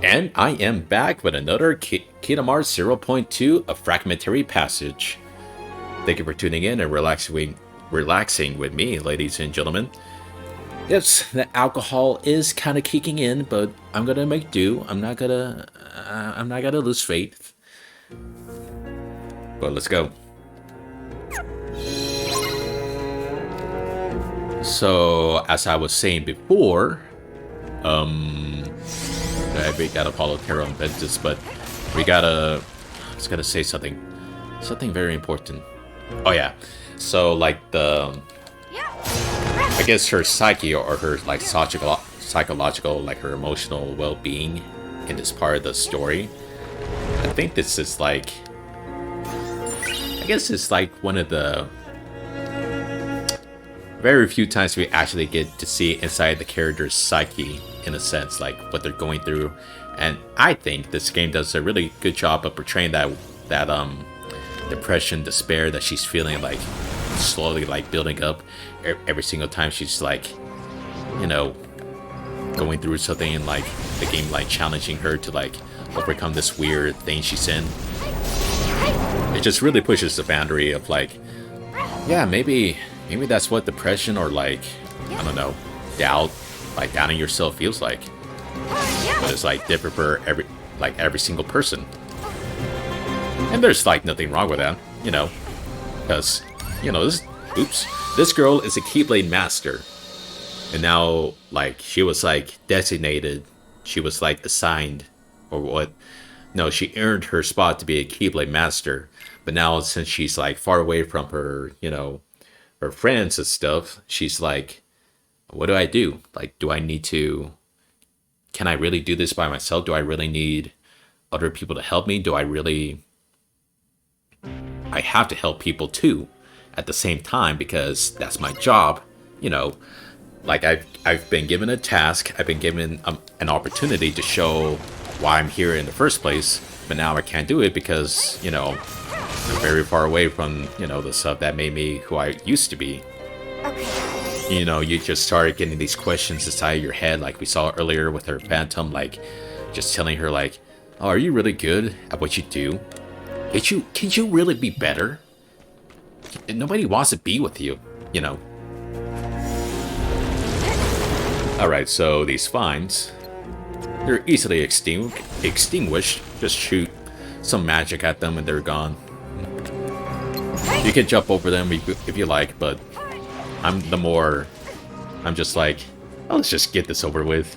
And I am back with another Kingdom Hearts 0.2, A Fragmentary Passage. Thank you for tuning in and relaxing with me, ladies and gentlemen. Yes, the alcohol is kind of kicking in, but I'm gonna make do. I'm not gonna lose faith. But let's go. So, as I was saying before, we gotta follow Terra and Ventus, but I was gonna say something very important. Oh yeah, so like I guess her psyche or her like psychological, like her emotional well-being in this part of the story. I think this is like, I guess it's like one of the very few times we actually get to see inside the character's psyche, in a sense, like what they're going through. And I think this game does a really good job of portraying that depression, despair that she's feeling, like slowly like building up every single time she's like, you know, going through something, and like the game like challenging her to like overcome this weird thing she's in. It just really pushes the boundary of like, yeah, maybe that's what depression or like, I don't know, doubt, like doubting yourself feels like. But it's like different for every single person. And there's like nothing wrong with that, you know, because, you know, this girl is a Keyblade master. And now, like, she was like designated, she was like assigned, or what? No, she earned her spot to be a Keyblade master. But now, since she's like far away from her, you know, her friends and stuff, she's like, what do I do? Like, can I really do this by myself? Do I really need other people to help me? I have to help people too at the same time, because that's my job, you know. Like, I've been given a task, I've been given an opportunity to show why I'm here in the first place, but now I can't do it because, you know, I'm very far away from, you know, the stuff that made me who I used to be. You know, you just start getting these questions inside your head, like we saw earlier with her Phantom, like just telling her like, oh, are you really good at what you do? Can you really be better? Nobody wants to be with you, you know. Alright, so these vines, they're easily extinguished. Just shoot some magic at them and they're gone. You can jump over them if you like, but I'm just like, oh, let's just get this over with.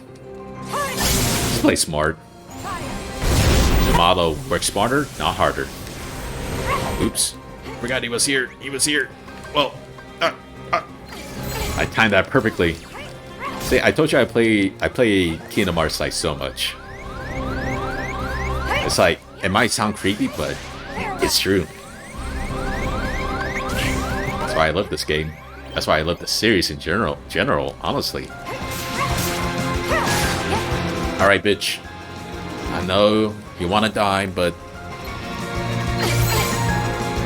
Let's play smart. The motto, work smarter, not harder. Oops. Forgot he was here. Well, I timed that perfectly. See, I told you I play Kingdom Hearts like so much. It's like, it might sound creepy, but it's true. That's why I love this game. That's why I love the series in general, honestly. Alright, bitch. I know you want to die, but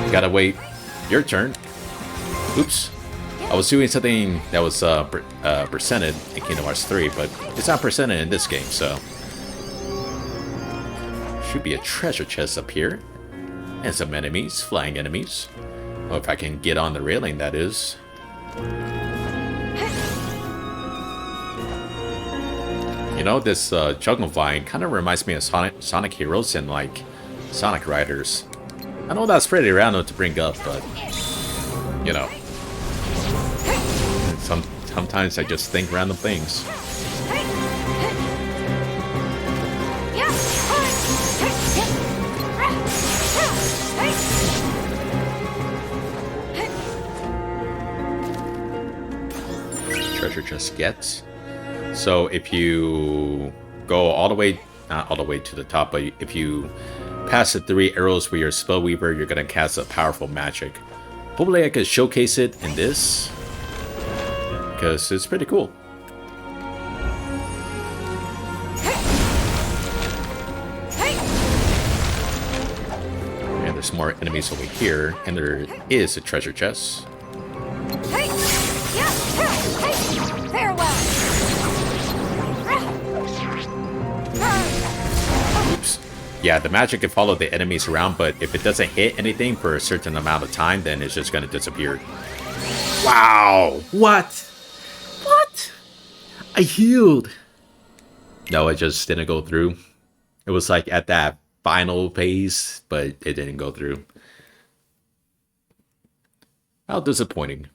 you gotta wait your turn. Oops. I was doing something that was presented in Kingdom Hearts 3, but it's not presented in this game, so. Should be a treasure chest up here. And some enemies, flying enemies. Well, if I can get on the railing, that is. You know, this jungle vine kind of reminds me of Sonic Heroes and like Sonic Riders. I know that's pretty random to bring up, but you know, sometimes I just think random things. Treasure chest gets. So if you go all the way, not all the way to the top, but if you pass the 3 arrows with your Spellweaver, you're gonna cast a powerful magic. Hopefully I could showcase it in this, because it's pretty cool. And there's more enemies over here, and there is a treasure chest. Yeah, the magic can follow the enemies around, but if it doesn't hit anything for a certain amount of time, then it's just gonna disappear. Wow! What? What? I healed! No, it just didn't go through. It was like at that final phase, but it didn't go through. How disappointing.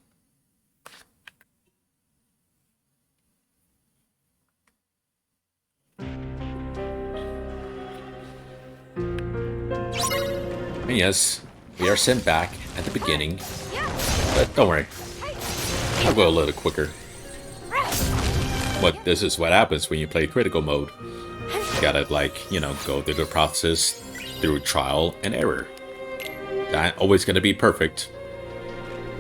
And yes, we are sent back at the beginning. But don't worry, I'll go a little quicker. But this is what happens when you play critical mode. You gotta, like, you know, go through the process through trial and error. Not always gonna be perfect.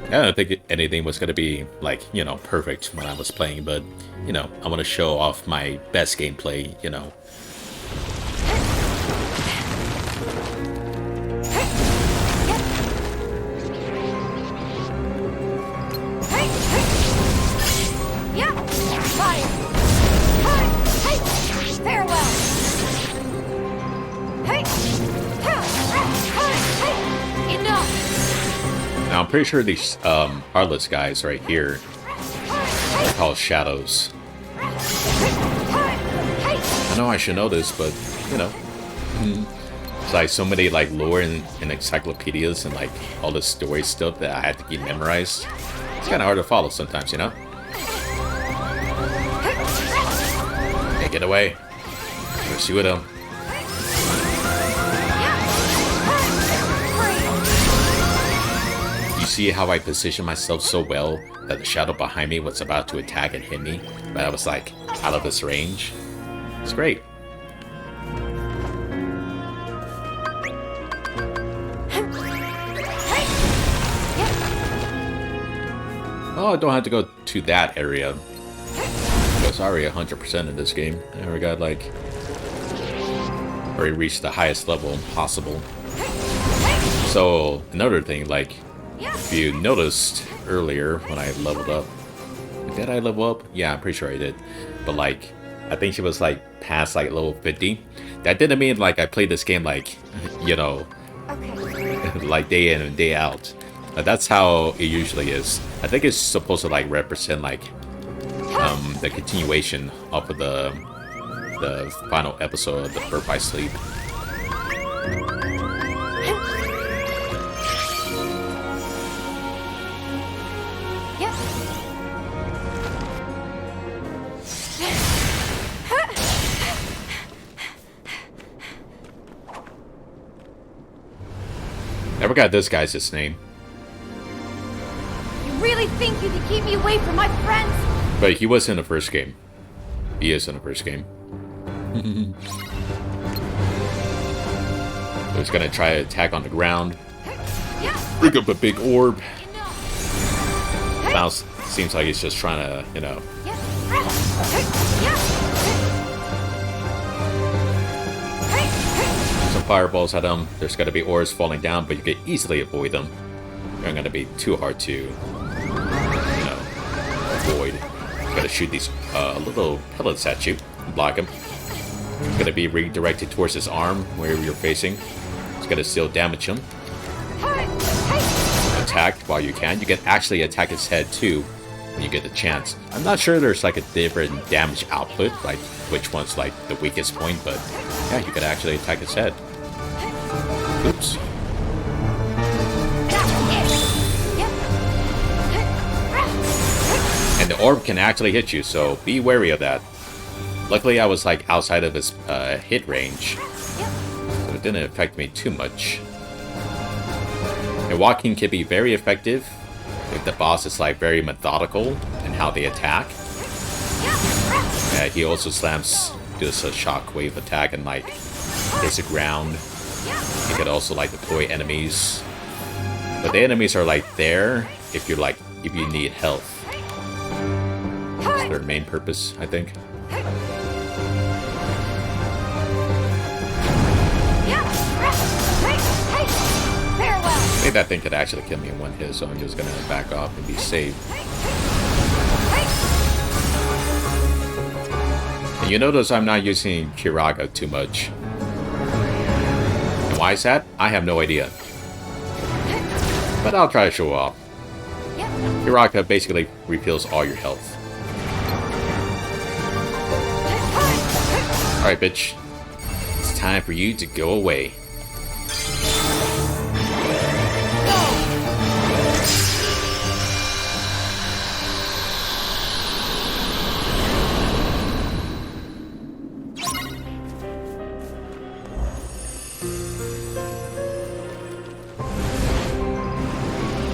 I don't think anything was gonna be, like, you know, perfect when I was playing, but, you know, I want to show off my best gameplay, you know. Now, I'm pretty sure these Heartless guys right here are called Shadows. I know I should know this, but, you know. It's like so many like lore and encyclopedias and like all this story stuff that I had to keep memorized. It's kind of hard to follow sometimes, you know? Hey, get away. Pursue them. See how I positioned myself so well that the shadow behind me was about to attack and hit me, but I was like out of his range. It's great. Oh, I don't have to go to that area. It's already 100% in this game. I already got like already reached the highest level possible. So another thing, like, if you noticed earlier when I leveled up, did I level up? Yeah, I'm pretty sure I did. But like, I think she was like past like level 50. That didn't mean like I played this game like, you know, like day in and day out. That's how it usually is. I think it's supposed to like represent like the continuation of the final episode of the Birth by Sleep. I forgot this guy's name. You really think you can keep me away from my friends? But he was in the first game. He is in the first game. So he's gonna try to attack on the ground. Bring up a big orb. Now seems like he's just trying to, you know. Some fireballs at him. There's gonna be orbs falling down, but you can easily avoid them. They're gonna be too hard to, you know, avoid. Gotta shoot these little pellets at you and block them. It's gonna be redirected towards his arm, where you're facing. It's gonna still damage him. Attack while you can. You can actually attack his head too when you get the chance. I'm not sure there's like a different damage output, like which one's like the weakest point, but yeah, you can actually attack his head. Oops. And the orb can actually hit you, so be wary of that. Luckily, I was like outside of his hit range, so it didn't affect me too much. And walking can be very effective if the boss is like very methodical in how they attack. He also slams just a shockwave attack and like hits the ground. You could also like deploy enemies, but the enemies are like there if you need health. That's their main purpose, I think. I think that thing could actually kill me in one hit, so I'm just gonna back off and be safe. And you notice I'm not using Kiraga too much. why is that? I have no idea. But I'll try to show off. Hiraka basically refills all your health. Alright, bitch. It's time for you to go away.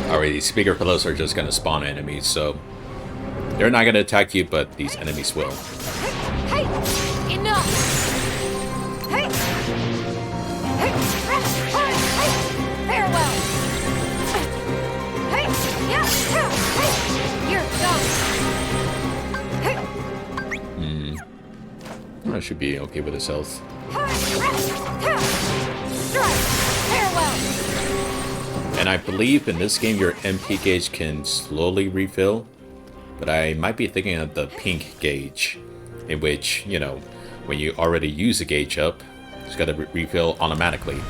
Alright, these bigger fellows are just gonna spawn enemies, so they're not gonna attack you, but these enemies will. Hey! Enough! Hey! Hey! Hey! Farewell! Hey! Yeah! Hey! You're done! I should be okay with his health. Strike! Farewell! And I believe in this game your MP gauge can slowly refill, but I might be thinking of the pink gauge, in which, you know, when you already use a gauge up, it's got to refill automatically.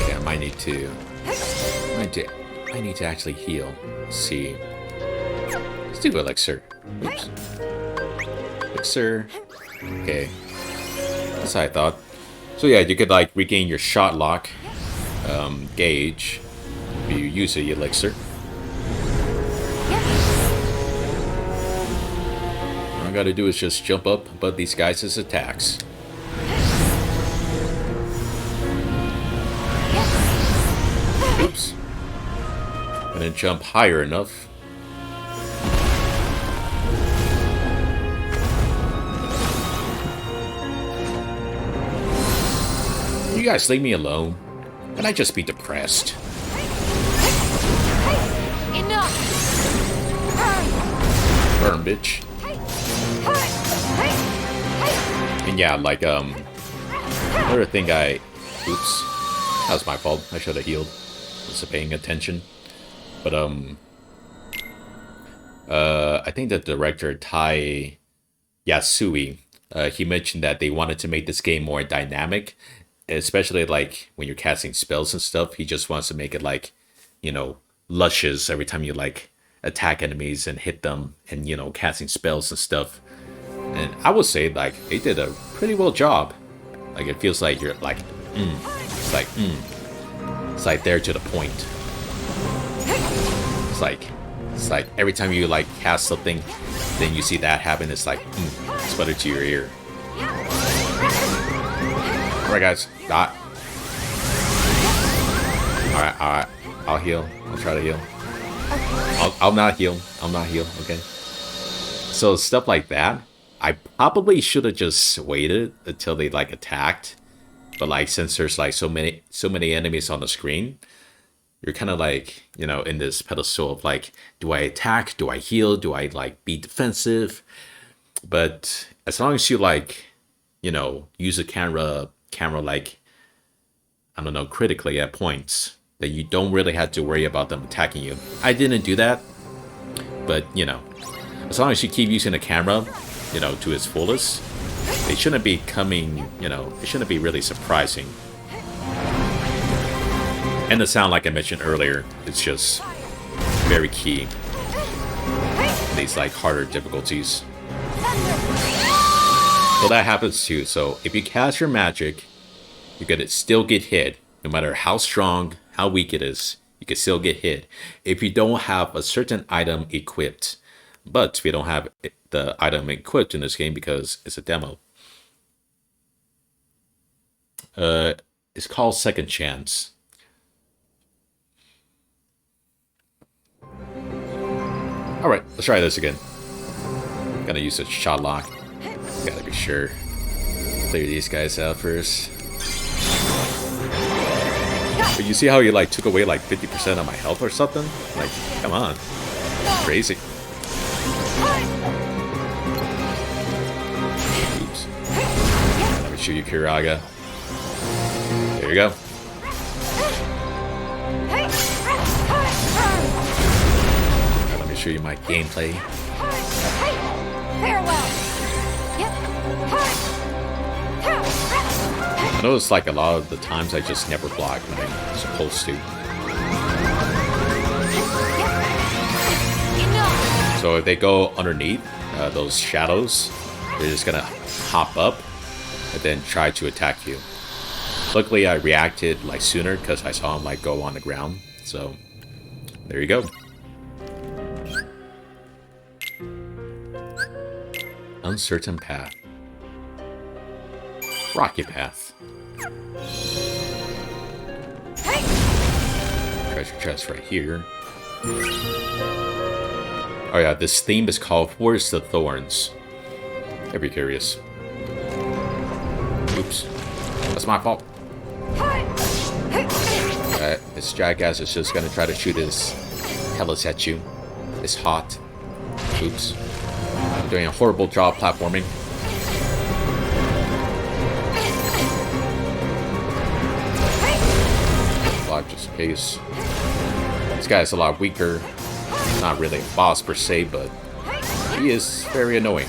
Okay, I might need to actually heal. Let's see. Let's do elixir. Oops. Elixir. Okay. That's what I thought. So yeah, you could like regain your shot lock gauge if you use the elixir. All I gotta do is just jump up above these guys' attacks. Oops. And then jump higher enough. You guys leave me alone. Can I just be depressed? Enough! Burn, bitch. And yeah, like, another thing oops. That was my fault. I should have healed. Wasn't paying attention. But, I think the director, Tai Yasui, he mentioned that they wanted to make this game more dynamic. Especially like when you're casting spells and stuff, he just wants to make it like, you know, luscious every time you like attack enemies and hit them and, you know, casting spells and stuff. And I would say like they did a pretty well job. Like it feels like you're like, It's like there to the point. It's like every time you like cast something, then you see that happen. It's like, it's better to your ear. Alright guys, dot. Alright, I'll heal. I'll try to heal. I'll not heal. Okay. So stuff like that, I probably should have just waited until they like attacked. But like since there's like so many enemies on the screen, you're kind of like, you know, in this pedestal of like, do I attack? Do I heal? Do I like be defensive? But as long as you like, you know, use a camera like, I don't know, critically at points, that you don't really have to worry about them attacking you. I didn't do that, but you know, as long as you keep using the camera, you know, to its fullest, it shouldn't be coming, you know, it shouldn't be really surprising. And the sound, like I mentioned earlier, it's just very key in these like harder difficulties. So that happens too. So if you cast your magic, you're gonna still get hit. No matter how strong, how weak it is, you can still get hit. If you don't have a certain item equipped. But we don't have the item equipped in this game because it's a demo. It's called Second Chance. Alright, let's try this again. Gonna use a shot lock. Gotta be sure. Clear these guys out first. But you see how you like took away like 50% of my health or something? Like, come on. Crazy. Oops. Let me shoot you, Kiraga. There you go. Let me show you my gameplay. Farewell. notice like a lot of the times I just never block when I'm supposed to. Enough. So if they go underneath those shadows, they're just gonna hop up and then try to attack you. Luckily, I reacted like sooner because I saw him like go on the ground. So there you go. Uncertain path. Rocky path. Treasure chest right here. Oh yeah, this theme is called Forest of Thorns. I'd be curious. Oops. That's my fault. This jackass is just gonna try to shoot his pellets at you. It's hot. Oops. I'm doing a horrible job platforming. Live just in case. This guy is a lot weaker. Not really a boss per se, but he is very annoying.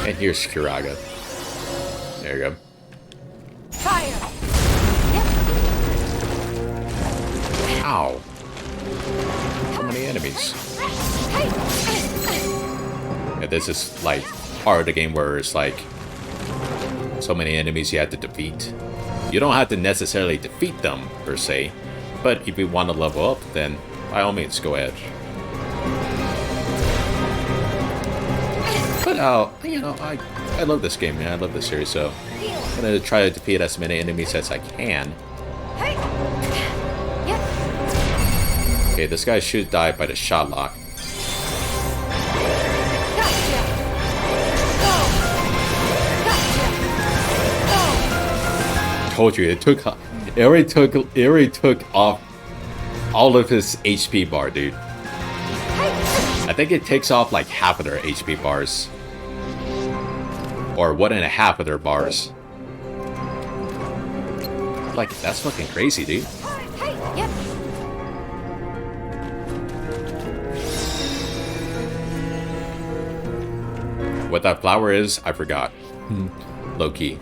And here's Kiraga. There you go. Fire. Ow. So many enemies. Yeah, this is like part of the game where it's like so many enemies you have to defeat. You don't have to necessarily defeat them per se, but if you want to level up, then by all means go ahead. But you know, I love this game, man. I love this series, so I'm gonna try to defeat as many enemies as I can. Okay, this guy should die by the shot lock. Told you it already took off all of his HP bar, dude. I think it takes off like half of their HP bars. Or 1.5 of their bars. Like, that's fucking crazy, dude. What that flower is, I forgot. Low key.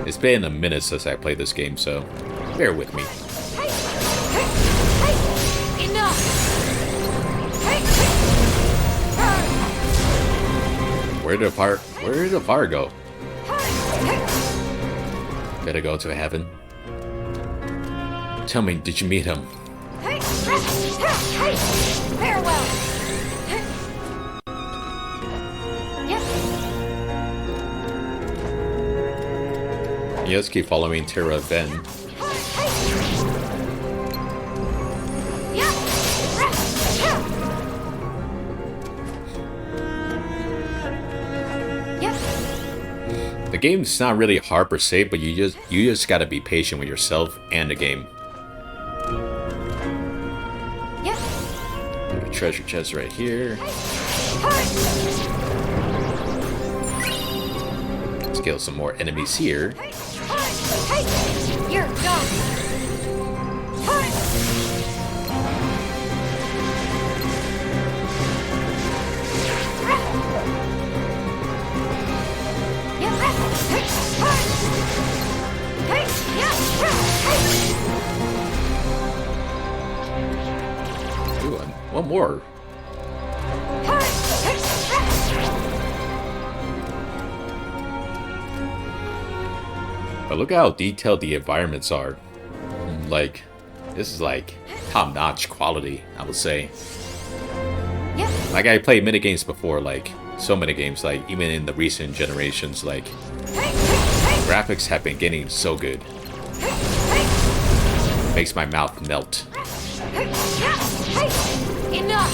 It's been a minute since I played this game, so bear with me. Where did the fire go? Better go to heaven. Tell me, did you meet him? Farewell. You just keep following Terra Ben. The game's not really hard per se, but you just gotta be patient with yourself and the game. Got a treasure chest right here. Let's kill some more enemies here. You're gone. Ooh, one more. But look at how detailed the environments are. Like, this is like top-notch quality, I would say. Like, I played minigames before, like, so many games, like, even in the recent generations, like, graphics have been getting so good. Makes my mouth melt. Enough.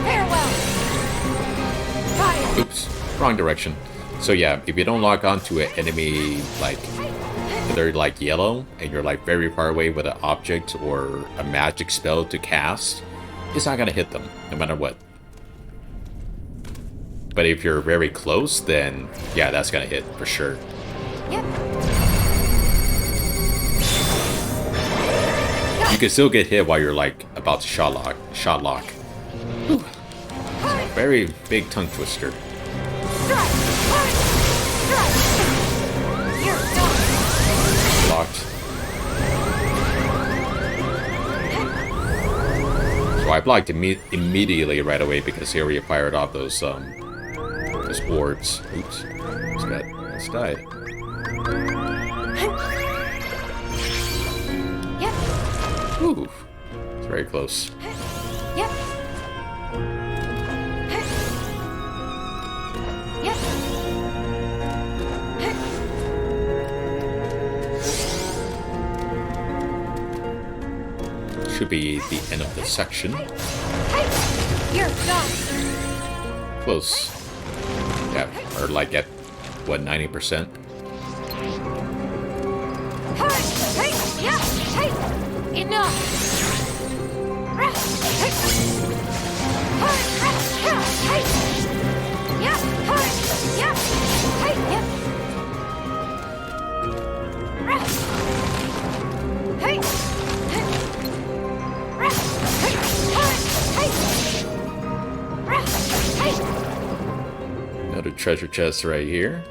Farewell. Fire. Oops, wrong direction. So yeah, if you don't lock onto an enemy, like, they're like yellow, and you're like very far away with an object or a magic spell to cast, it's not gonna hit them, no matter what. But if you're very close, then yeah, that's gonna hit for sure. You can still get hit while you're like about to shot lock. Whew. Very big tongue twister. Locked. So I blocked immediately right away because he already fired off those orbs. Oops. Let's die. Ooh. It's very close. Yep. Should be the end of the section. You're done. Close. Yeah, or like at what, 90%? Enough. Another treasure chest right here.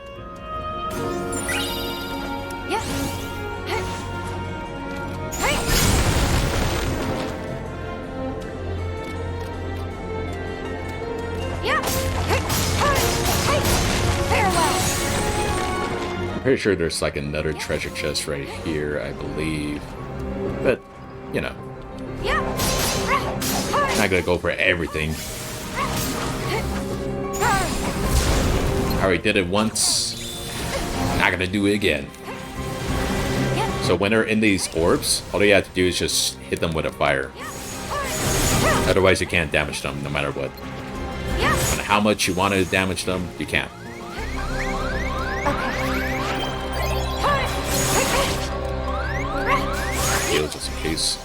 I'm pretty sure there's like another treasure chest right here, I believe. But, you know. Not gonna go for everything. I already did it once. Not gonna do it again. So when they're in these orbs, all you have to do is just hit them with a fire. Otherwise you can't damage them no matter what. No matter how much you want to damage them, you can't. Heal just in case.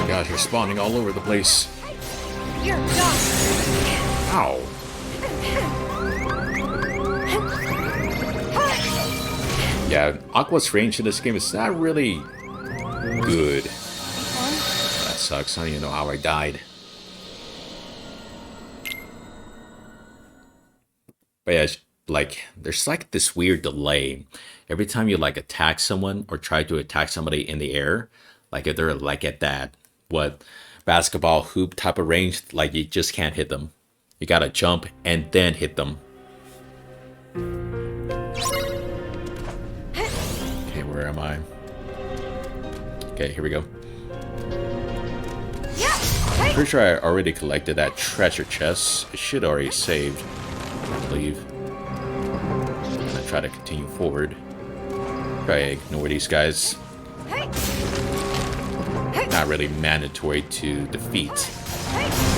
Gosh, you're spawning all over the place. You're done. Ow. Yeah, Aqua's range in this game is not really good. That sucks. I don't even know how I died. But yeah, like, there's like this weird delay. Every time you like attack someone or try to attack somebody in the air, like if they're like at that, what, basketball hoop type of range, like you just can't hit them. You gotta jump and then hit them. Okay, where am I? Okay, here we go. Pretty sure I already collected that treasure chest. It should already saved, I believe. I'm gonna try to continue forward. Try to ignore these guys. Not really mandatory to defeat.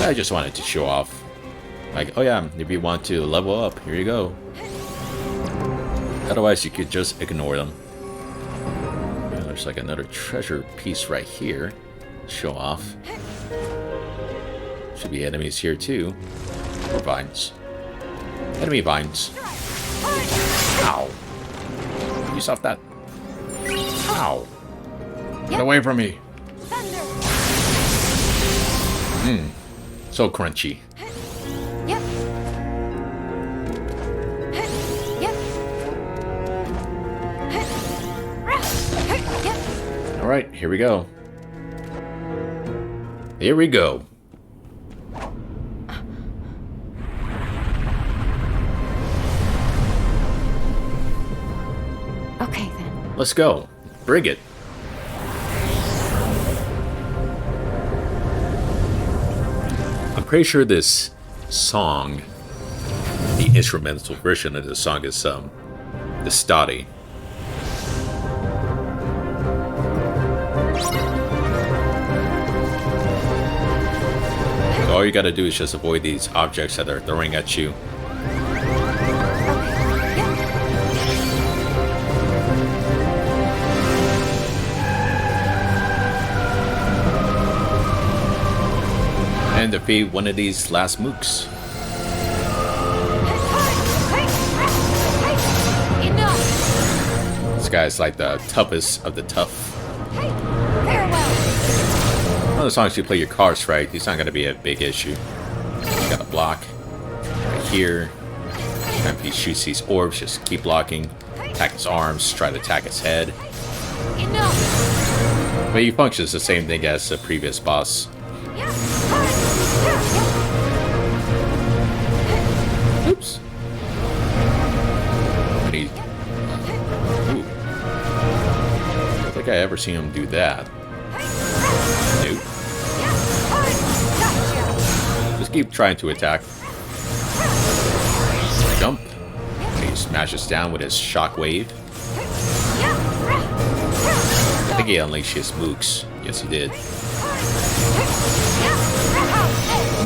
I just wanted to show off. Like, oh yeah, if you want to level up, here you go. Otherwise, you could just ignore them. Yeah, there's like another treasure piece right here. Show off. Should be enemies here too. Or vines. Enemy vines. Ow. Use off that. Ow. Get away from me. Mmm. So crunchy. Alright, here we go. Here we go. Okay then. Let's go. Bring it. I'm pretty sure this song, the instrumental version of the song is the study. So all you gotta do is just avoid these objects that are throwing at you. defeat one of these last mooks. Enough. This guy's like the toughest of the tough. Farewell. Well, as long as you play your cards right, he's not going to be a big issue. You got to block right here. And if he shoots these orbs, just keep blocking. Attack his arms, try to attack his head. Enough. But he functions the same thing as the previous boss. Oops. But he... Ooh. I don't think I ever seen him do that. Nope. Just keep trying to attack. Jump. And he smashes down with his shockwave. I think he unleashed his mooks. Yes, he did.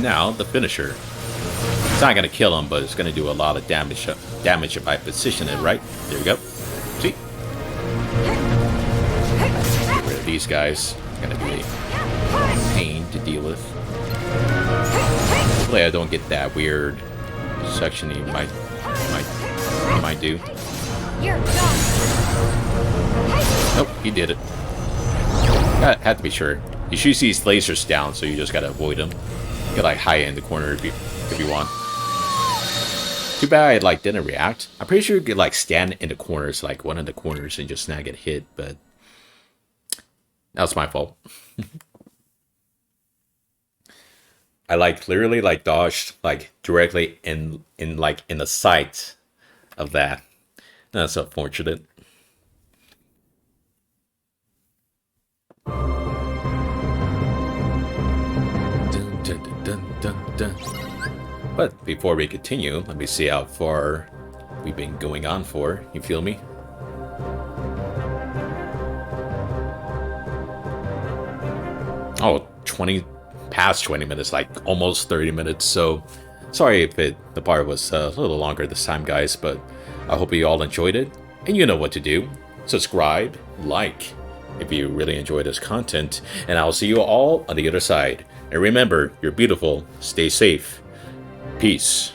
Now, the finisher. It's not going to kill him, but it's going to do a lot of damage if I position it right. There we go. See? Get rid of these guys. It's going to be a pain to deal with. Hopefully I don't get that weird section he might do. Nope, he did it. Had to be sure. You shoots these lasers down, so you just gotta avoid them. You can like hide in the corner if you want. Too bad I didn't react. I'm pretty sure you could stand in the corners, like one of the corners, and just not get hit. But that was my fault. I literally dodged directly in the sight of that. That's unfortunate. Dun, dun, dun, dun, dun. But before we continue, let me see how far we've been going on for. You feel me? Oh, past 20 minutes, almost 30 minutes. So sorry if the part was a little longer this time, guys, but I hope you all enjoyed it. And you know what to do. Subscribe, like, if you really enjoy this content, and I'll see you all on the other side. And remember, you're beautiful. Stay safe. Peace.